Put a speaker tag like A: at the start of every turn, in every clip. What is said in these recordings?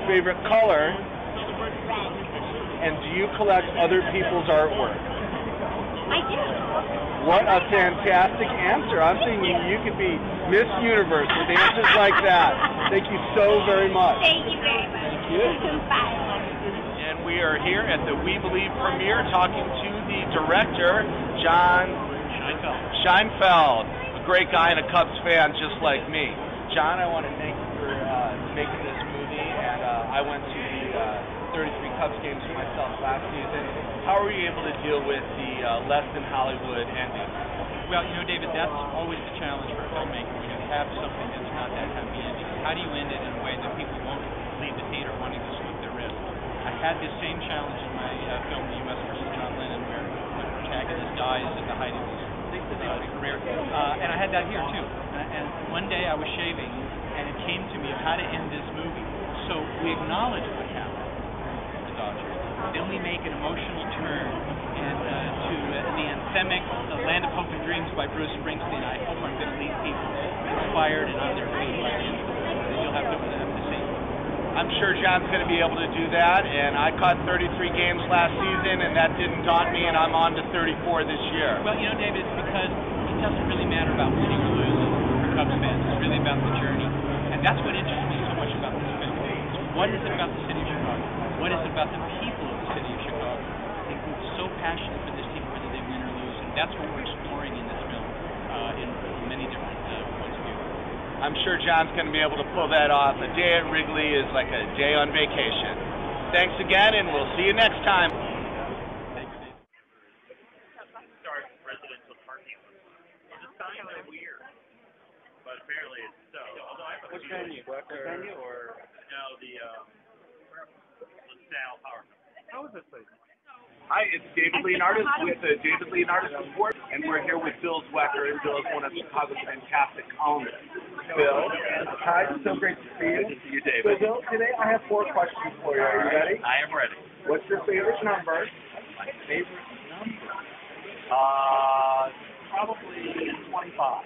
A: favorite color?
B: Red.
A: And do you collect other people's artwork?
B: I do.
A: What a fantastic answer. I'm thinking you could be Miss Universe with answers like that. Thank you so very much.
B: Thank you very much.
A: Thank you.
B: Bye.
A: And we are here at the We Believe premiere talking to the director, John Scheinfeld, a great guy and a Cubs fan just like me. John, I want to thank you for making this movie, and I went to the 33 Cubs games myself last season. How were you able to deal with the less than Hollywood ending?
C: Well, you know, David, that's always the challenge for a filmmaker when you have something that's not that happy ending. How do you end it in a way that people won't leave the theater wanting to slip their wrist? I had this same challenge in my film, The U.S. vs. John Lennon, where the protagonist dies at the height of his career. And I had that here, too. And one day I was shaving, and it came to me of how to end this movie. So we acknowledge what happened to the Dodgers. Then we make an emotional turn to the anthemic Land of Hope and Dreams by Bruce Springsteen. I hope I'm going to leave people inspired and on their feet by the end of the movie. You'll have to see.
A: I'm sure John's going to be able to do that, and I caught 33 games last season, and that didn't daunt me, and I'm on to 34 this year.
C: Well, you know, David, it's because it doesn't really matter about winning or losing for Cubs fans. It's really about the journey, and that's what interests me so much about this film. What is it about the city of Chicago? What is it about the people of the city of Chicago? They're so passionate for this team, whether they win or lose, and that's what we're exploring in this film in many different points of view.
A: I'm sure John's going to be able to pull that off. A day at Wrigley is like a day on vacation. Thanks again, and we'll see you next time.
D: Start residential parking. It's a sign that's weird, but apparently it's so.
A: Which venue? Venue or?
D: No, the LaSalle Power Company.
A: How is this place? Hi, it's David Leonardis with the David Leonardis Report, and we're here with Bill Zwecker, and Bill is one of Chicago's fantastic columnists. Bill, hi, so great to see you.
D: Good to see you, David.
A: So, Bill, today I have 4 questions for you. Are you ready?
D: I am ready.
A: What's your favorite number?
D: My favorite number? Probably 25.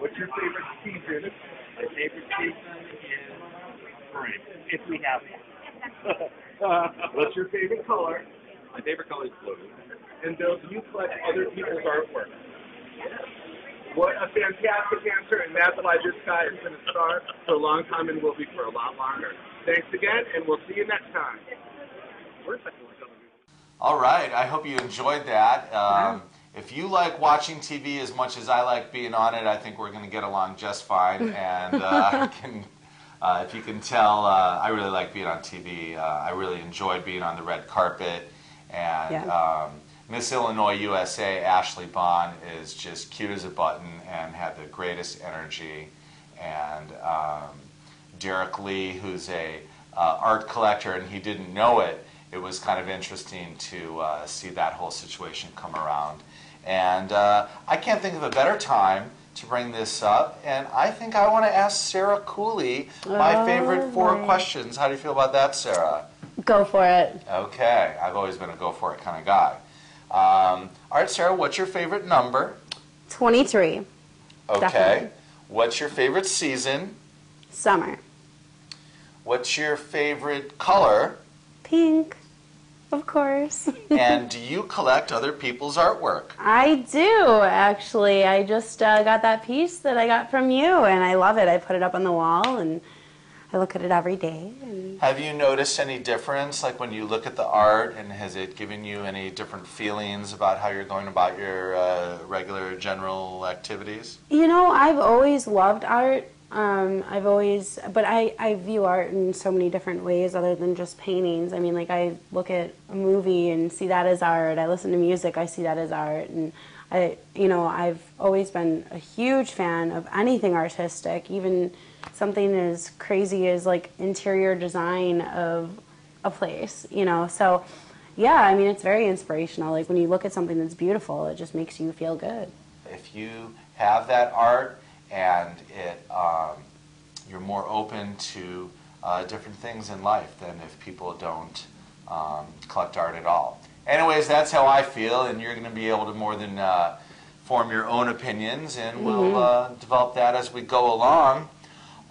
A: What's your favorite season?
D: My favorite season is spring, if we have one.
A: What's your favorite color?
D: My favorite color is blue.
A: And Bill, do you collect other people's artwork? What a fantastic answer, and that's why this guy has been a star for a long time and will be for a lot longer. Thanks again, and we'll see you next time.
E: All right, I hope you enjoyed that. If you like watching TV as much as I like being on it, I think we're going to get along just fine. And if you can tell, I really like being on TV. I really enjoyed being on the red carpet. And Miss Illinois USA, Ashley Bond, is just cute as a button and had the greatest energy. And Derek Lee, who's a art collector, and he didn't know it, it was kind of interesting to see that whole situation come around. And I can't think of a better time to bring this up, and I think I want to ask Sarah Cooley my favorite 4 questions. How do you feel about that, Sarah?
F: Go for it.
E: Okay, I've always been a go for it kind of guy. All right, Sarah, what's your favorite number?
F: 23.
E: Okay.
F: Definitely.
E: What's your favorite season?
F: Summer.
E: What's your favorite color?
F: Pink, of course.
E: And do you collect other people's artwork?
F: I do, actually. I just got that piece that I got from you, and I love it. I put it up on the wall, and I look at it every day. And
E: have you noticed any difference, like when you look at the art, and has it given you any different feelings about how you're going about your regular general activities?
F: You know, I've always loved art. But I view art in so many different ways other than just paintings. I mean, like, I look at a movie and see that as art. I listen to music, I see that as art. And I've always been a huge fan of anything artistic, even something as crazy as like interior design of a place, So, yeah, I mean, it's very inspirational. Like, when you look at something that's beautiful, it just makes you feel good.
E: If you have that art and you're more open to different things in life than if people don't collect art at all. Anyways, that's how I feel, and you're going to be able to more than form your own opinions, and we'll develop that as we go along.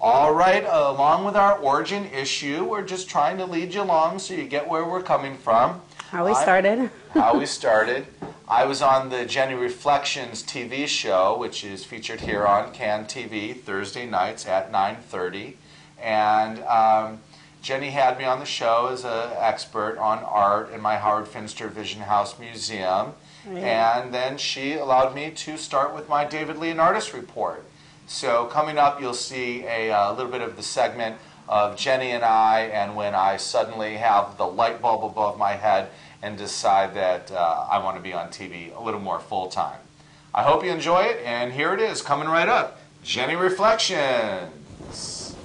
E: All right, along with our origin issue, we're just trying to lead you along so you get where we're coming from.
F: How we started.
E: How we started. I was on the Jenny Reflections TV show, which is featured here on CAN TV Thursday nights at 9:30. And Jenny had me on the show as an expert on art in my Howard Finster Vision House Museum. Right. And then she allowed me to start with my David Leonardis report. So coming up, you'll see a little bit of the segment of Jenny and I, and when I suddenly have the light bulb above my head and decide that I want to be on TV a little more full-time. I hope you enjoy it, and here it is, coming right up, Jenny Reflections.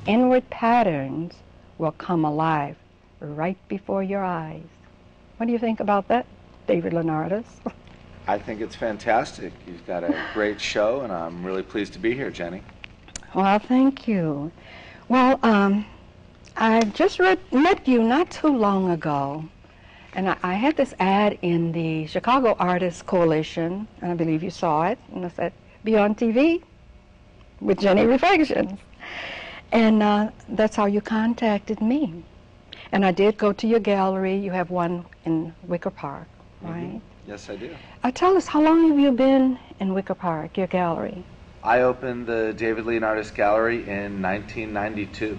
G: Inward patterns will come alive right before your eyes. What do you think about that, David Leonardis?
E: I think it's fantastic. You've got a great show, and I'm really pleased to be here, Jenny.
G: Well, thank you. Well, I just met you not too long ago, and I had this ad in the Chicago Artists Coalition, and I believe you saw it, and I said, be on TV with Jenny Reflections. And that's how you contacted me. And I did go to your gallery. You have one in Wicker Park, right?
E: Mm-hmm. Yes, I do.
G: Tell us, how long have you been in Wicker Park, your gallery?
E: I opened the David Leonardis Gallery in 1992.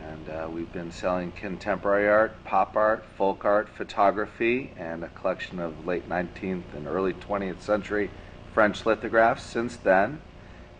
E: And we've been selling contemporary art, pop art, folk art, photography, and a collection of late 19th and early 20th century French lithographs since then.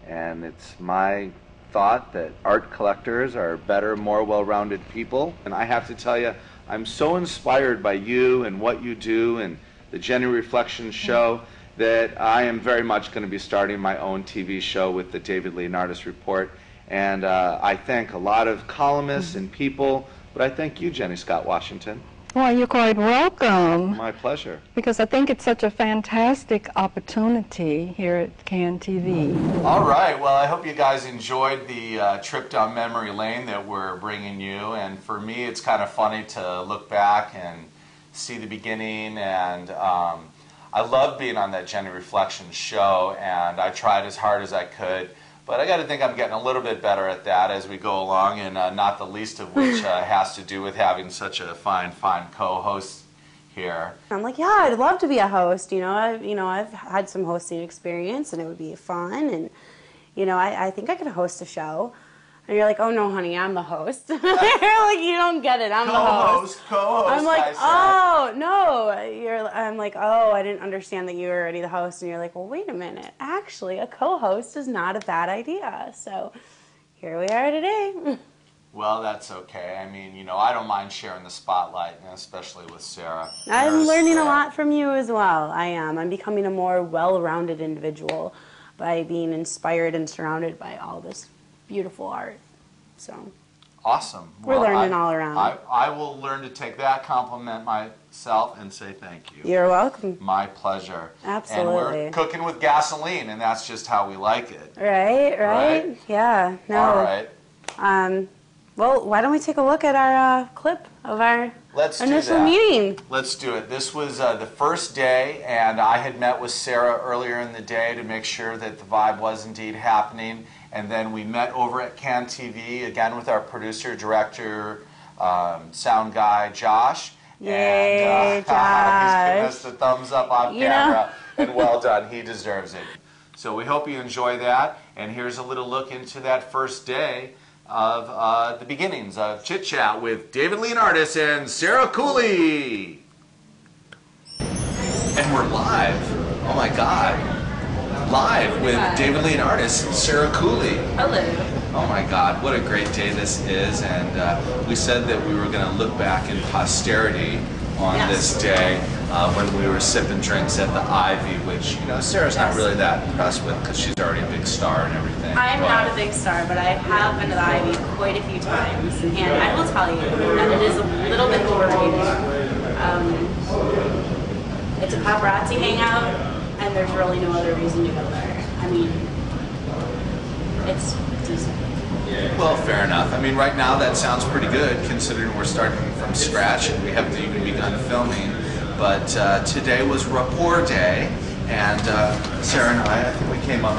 E: And it's my thought that art collectors are better, more well-rounded people. And I have to tell you, I'm so inspired by you and what you do and the Jenny Reflections show that I am very much going to be starting my own TV show with the David Leonardis Report. And I thank a lot of columnists and people, but I thank you, Jenny Scott Washington.
G: Well, you're quite welcome.
E: My pleasure.
G: Because I think it's such a fantastic opportunity here at CAN TV.
E: All right. Well, I hope you guys enjoyed the trip down memory lane that we're bringing you. And for me, it's kind of funny to look back and see the beginning. And I love being on that Jenny Reflections show, and I tried as hard as I could. But I got to think I'm getting a little bit better at that as we go along, and not the least of which has to do with having such a fine co-host here.
F: I'm like, yeah, I'd love to be a host. I've had some hosting experience, and it would be fun. And I think I could host a show. And you're like, oh no, honey, I'm the host. You're like, you don't get it. I'm the host.
E: Co-host.
F: I'm like, oh no. I'm like, oh, I didn't understand that you were already the host. And you're like, well, wait a minute. Actually, a co-host is not a bad idea. So here we are today.
E: Well, that's okay. I mean, I don't mind sharing the spotlight, and especially with Sarah.
F: I'm learning a lot from you as well. I am. I'm becoming a more well-rounded individual by being inspired and surrounded by all this beautiful art. So
E: awesome.
F: We're learning all around.
E: I will learn to take that compliment myself and say thank you.
F: You're welcome.
E: My pleasure.
F: Absolutely.
E: And we're cooking with gasoline, and that's just how we like it.
F: Right? Yeah. No.
E: All right.
F: Well, why don't we take a look at our clip of our initial meeting?
E: Let's do it. This was the first day, and I had met with Sarah earlier in the day to make sure that the vibe was indeed happening. And then we met over at CAN TV, again with our producer, director, sound guy, Josh.
F: Yay,
E: and,
F: Josh.
E: He's giving us the thumbs up on camera, and well done. He deserves it. So we hope you enjoy that. And here's a little look into that first day of the beginnings of Chit Chat with David Leonardis and Sarah Cooley. And we're live. Oh my God. Live with David Leonardis and Sarah Cooley.
F: Hello.
E: Oh my God, what a great day this is. And we said that we were going to look back in posterity on this day when we were sipping drinks at the Ivy, which, Sarah's not really that impressed with because she's already a big star and everything.
H: I'm not a big star, but I have been to the Ivy quite a few times. And I will tell you that it is a little bit overrated. It's a paparazzi hangout. And there's really no other reason to go there. I mean, it's decent.
E: Well, fair enough. I mean, right now that sounds pretty good, considering we're starting from scratch and we haven't even begun filming. But today was rapport day, And Sarah and I think we came up